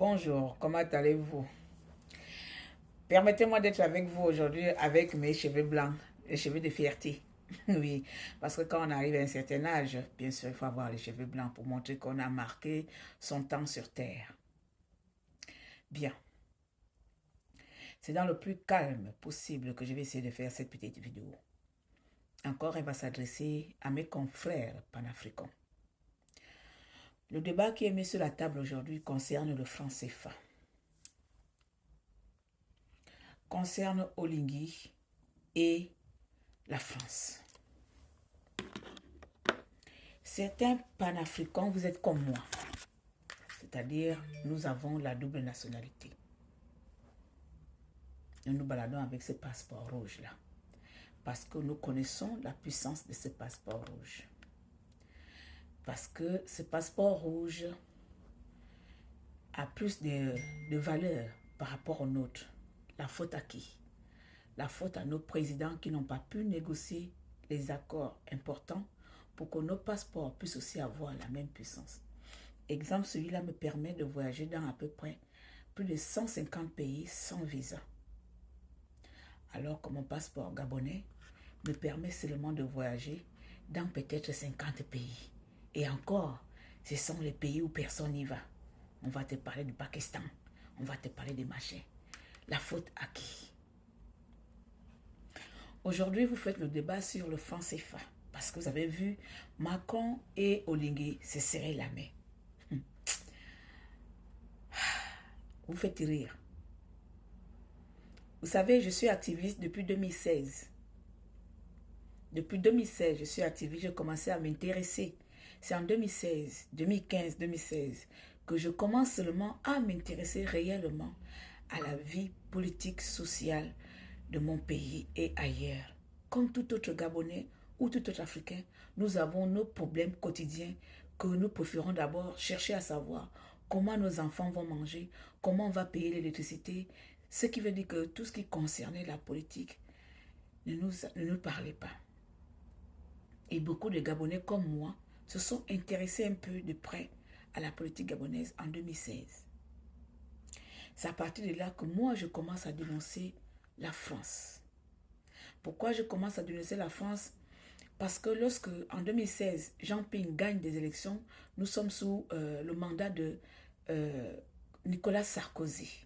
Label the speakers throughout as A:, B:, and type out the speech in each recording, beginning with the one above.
A: Bonjour, comment allez-vous? Permettez-moi d'être avec vous aujourd'hui avec mes cheveux blancs, les cheveux de fierté. Oui, parce que quand on arrive à un certain âge, bien sûr, il faut avoir les cheveux blancs pour montrer qu'on a marqué son temps sur Terre. Bien, c'est dans le plus calme possible que je vais essayer de faire cette petite vidéo. Encore, elle va s'adresser à mes confrères panafricains. Le débat qui est mis sur la table aujourd'hui concerne le franc CFA, concerne Olingi et la France. Certains panafricains, vous êtes comme moi, c'est-à-dire nous avons la double nationalité. Nous nous baladons avec ce passeport rouge-là, parce que nous connaissons la puissance de ce passeport rouge. Parce que ce passeport rouge a plus de valeur par rapport au nôtre. La faute à qui? La faute à nos présidents qui n'ont pas pu négocier les accords importants pour que nos passeports puissent aussi avoir la même puissance. Exemple, celui-là me permet de voyager dans à peu près plus de 150 pays sans visa. Alors que mon passeport gabonais me permet seulement de voyager dans peut-être 50 pays. Et encore, ce sont les pays où personne n'y va. On va te parler du Pakistan, on va te parler des machins. La faute à qui? Aujourd'hui, vous faites le débat sur le franc CFA. Parce que vous avez vu, Macron et Olingi se serrer la main. Vous faites rire. Vous savez, je suis activiste depuis 2016. Depuis 2016, je suis activiste, j'ai commencé à m'intéresser. C'est en 2016, 2015, 2016 que je commence seulement à m'intéresser réellement à la vie politique, sociale de mon pays et ailleurs. Comme tout autre Gabonais ou tout autre Africain, nous avons nos problèmes quotidiens que nous préférons d'abord chercher à savoir comment nos enfants vont manger, comment on va payer l'électricité, ce qui veut dire que tout ce qui concernait la politique ne nous parlait pas. Et beaucoup de Gabonais comme moi se sont intéressés un peu de près à la politique gabonaise en 2016. C'est à partir de là que moi, je commence à dénoncer la France. Pourquoi je commence à dénoncer la France? Parce que lorsque, en 2016, Jean Ping gagne des élections, nous sommes sous le mandat de Nicolas Sarkozy.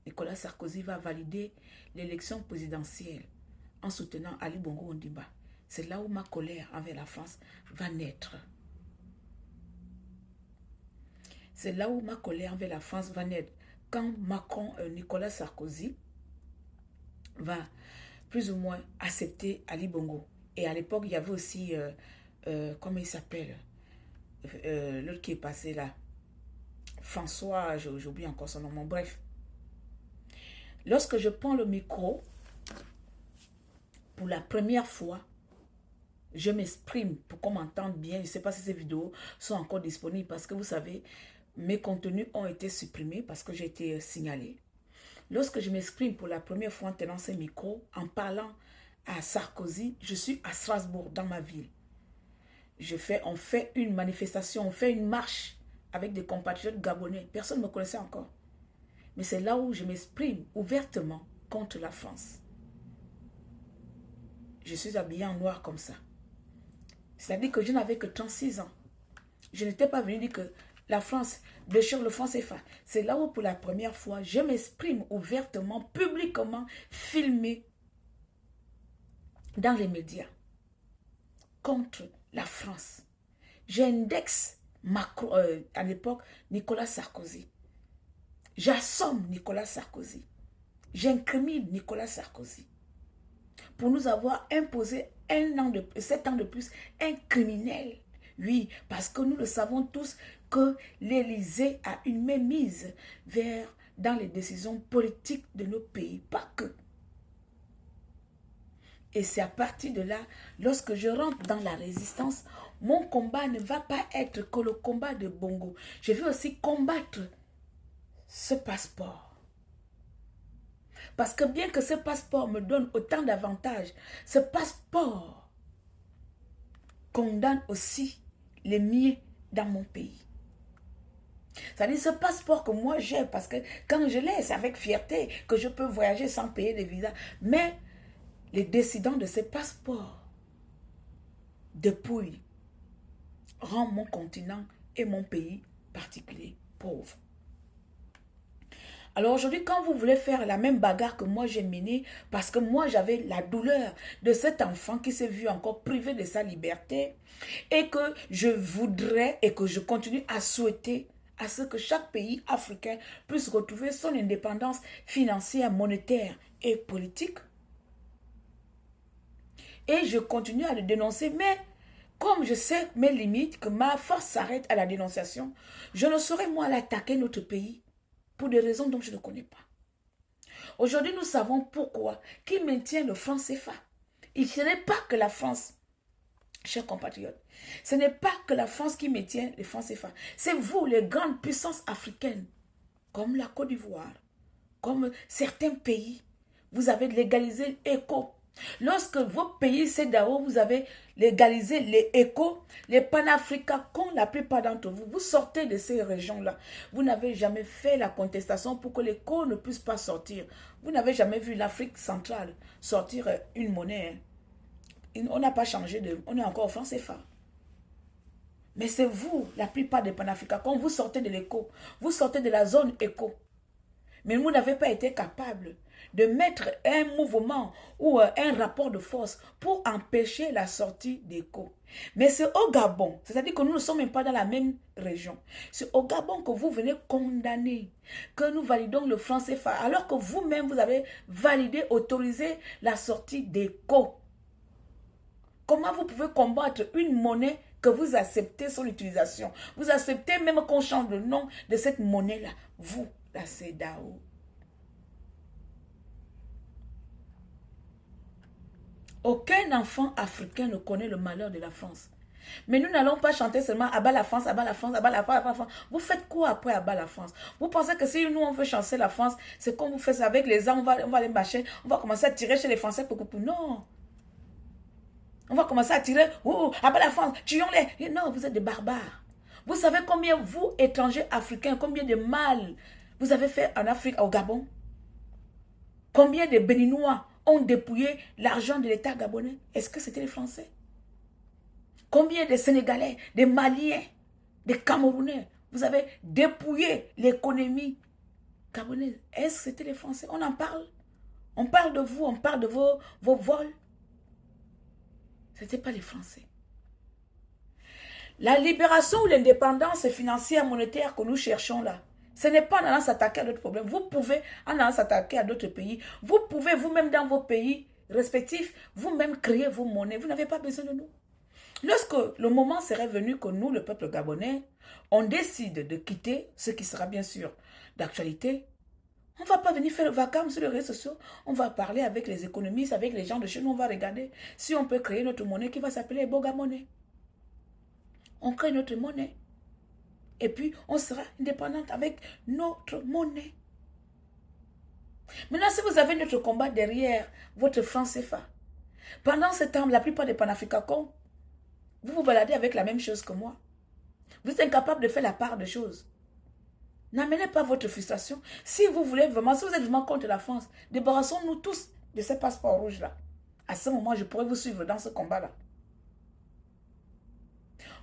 A: Nicolas Sarkozy va valider l'élection présidentielle en soutenant Ali Bongo Ondimba. C'est là où ma colère envers la France va naître. C'est là où ma colère envers la France va naître. Quand Nicolas Sarkozy va plus ou moins accepter Ali Bongo. Et à l'époque, il y avait aussi, comment il s'appelle, l'autre qui est passé là, François, j'oublie encore son nom, bon, bref. Lorsque je prends le micro, pour la première fois, je m'exprime pour qu'on m'entende bien. Je ne sais pas si ces vidéos sont encore disponibles parce que vous savez, mes contenus ont été supprimés parce que j'ai été signalé. Lorsque je m'exprime pour la première fois en tenant ce micro, en parlant à Sarkozy, je suis à Strasbourg, dans ma ville. On fait une manifestation, on fait une marche avec des compatriotes gabonais. Personne ne me connaissait encore. Mais c'est là où je m'exprime ouvertement contre la France. Je suis habillée en noir comme ça. C'est-à-dire que je n'avais que 36 ans. Je n'étais pas venue dire que la France déchire le franc CFA. C'est là où pour la première fois, je m'exprime ouvertement, publiquement, filmé dans les médias contre la France. J'indexe à l'époque Nicolas Sarkozy. J'assomme Nicolas Sarkozy. J'incrimine Nicolas Sarkozy. Pour nous avoir imposé 7 ans de plus, un criminel. Oui, parce que nous le savons tous que l'Élysée a une mainmise dans les décisions politiques de nos pays. Pas que. Et c'est à partir de là, lorsque je rentre dans la résistance, mon combat ne va pas être que le combat de Bongo. Je vais aussi combattre ce passeport. Parce que bien que ce passeport me donne autant d'avantages, ce passeport condamne aussi les miens dans mon pays. C'est-à-dire ce passeport que moi j'ai, parce que quand je l'ai, c'est avec fierté que je peux voyager sans payer de visa. Mais les décidents de ces passeports dépouillent, rend mon continent et mon pays particulier pauvre. Alors aujourd'hui, quand vous voulez faire la même bagarre que moi j'ai menée, parce que moi j'avais la douleur de cet enfant qui s'est vu encore privé de sa liberté, et que je voudrais et que je continue à souhaiter à ce que chaque pays africain puisse retrouver son indépendance financière, monétaire et politique. Et je continue à le dénoncer, mais comme je sais mes limites, que ma force s'arrête à la dénonciation, je ne saurais moi l'attaquer notre pays pour des raisons dont je ne connais pas. Aujourd'hui, nous savons pourquoi, qui maintient le franc CFA. Ce n'est pas que la France, chers compatriotes, ce n'est pas que la France qui maintient le franc CFA. C'est vous, les grandes puissances africaines, comme la Côte d'Ivoire, comme certains pays. Vous avez légalisé l'éco. Lorsque vos pays CEDEAO, vous avez légalisé les échos, les panafricains, la plupart d'entre vous, vous sortez de ces régions-là. Vous n'avez jamais fait la contestation pour que l'écho ne puisse pas sortir. Vous n'avez jamais vu l'Afrique centrale sortir une monnaie. On n'a pas changé de... On est encore au franc CFA. Mais c'est vous, la plupart des panafricains, quand vous sortez de l'écho, vous sortez de la zone écho. Mais vous n'avez pas été capable de mettre un mouvement ou un rapport de force pour empêcher la sortie d'écho. Mais c'est au Gabon, c'est-à-dire que nous ne sommes même pas dans la même région. C'est au Gabon que vous venez condamner, que nous validons le franc CFA, alors que vous-même, vous avez validé, autorisé la sortie d'écho. Comment vous pouvez combattre une monnaie que vous acceptez son utilisation? Vous acceptez même qu'on change le nom de cette monnaie-là. Vous, la CEDEAO. Aucun enfant africain ne connaît le malheur de la France. Mais nous n'allons pas chanter seulement abat la France, abat la France, abat la France, abat la France. Vous faites quoi après abat la France? Vous pensez que si nous on veut chanter la France, c'est comme vous faites ça avec les armes, on va les mâcher, on va commencer à tirer chez les Français pour que... Non. On va commencer à tirer, oh, abat la France, tuons-les. Non, vous êtes des barbares. Vous savez combien vous, étrangers africains, combien de mal vous avez fait en Afrique, au Gabon? Combien de Béninois ont dépouillé l'argent de l'État gabonais? Est-ce que c'était les Français? Combien de Sénégalais, des Maliens, des Camerounais, vous avez dépouillé l'économie gabonaise? Est-ce que c'était les Français? On en parle. On parle de vous, on parle de vos vols. Ce n'était pas les Français. La libération ou l'indépendance financière, monétaire que nous cherchons là, ce n'est pas en allant s'attaquer à d'autres problèmes. Vous pouvez en allant s'attaquer à d'autres pays. Vous pouvez vous-même dans vos pays respectifs, vous-même créer vos monnaies. Vous n'avez pas besoin de nous. Lorsque le moment serait venu que nous, le peuple gabonais, on décide de quitter, ce qui sera bien sûr d'actualité, on ne va pas venir faire le vacarme sur les réseaux sociaux. On va parler avec les économistes, avec les gens de chez nous. On va regarder si on peut créer notre monnaie qui va s'appeler Boga Monnaie. On crée notre monnaie. Et puis, on sera indépendante avec notre monnaie. Maintenant, si vous avez notre combat derrière votre franc CFA, pendant ce temps, la plupart des panafricains, vous vous baladez avec la même chose que moi. Vous êtes incapable de faire la part des choses. N'amenez pas votre frustration. Si vous voulez vraiment, si vous êtes vraiment contre la France, débarrassons-nous tous de ces passeports rouges-là. À ce moment, je pourrais vous suivre dans ce combat-là.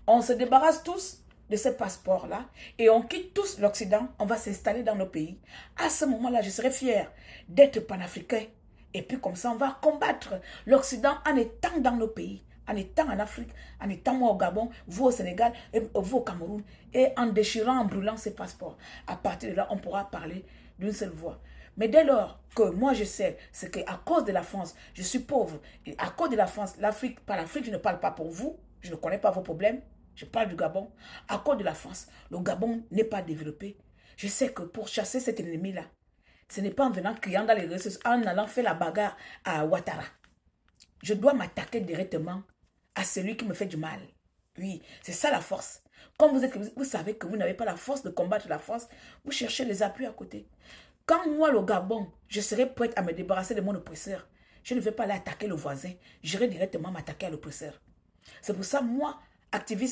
A: On se débarrasse tous de ces passeports-là et on quitte tous l'Occident. On va s'installer dans nos pays. À ce moment-là, je serai fier d'être panafricain. Et puis comme ça, on va combattre l'Occident en étant dans nos pays, en étant en Afrique, en étant moi au Gabon, vous au Sénégal, et vous au Cameroun, et en déchirant, en brûlant ces passeports. À partir de là, on pourra parler d'une seule voix. Mais dès lors que moi je sais, c'est qu'à cause de la France, je suis pauvre, et à cause de la France, l'Afrique, par l'Afrique, je ne parle pas pour vous, je ne connais pas vos problèmes, je parle du Gabon. À cause de la France, le Gabon n'est pas développé. Je sais que pour chasser cet ennemi-là, ce n'est pas en venant criant dans les réseaux, en allant faire la bagarre à Ouattara. Je dois m'attaquer directement à celui qui me fait du mal. Oui, c'est ça la force. Comme vous savez que vous n'avez pas la force de combattre la France, vous cherchez les appuis à côté. Quand moi, le Gabon, je serai prête à me débarrasser de mon oppresseur, je ne vais pas aller attaquer le voisin, j'irai directement m'attaquer à l'oppresseur. C'est pour ça, moi, activiste,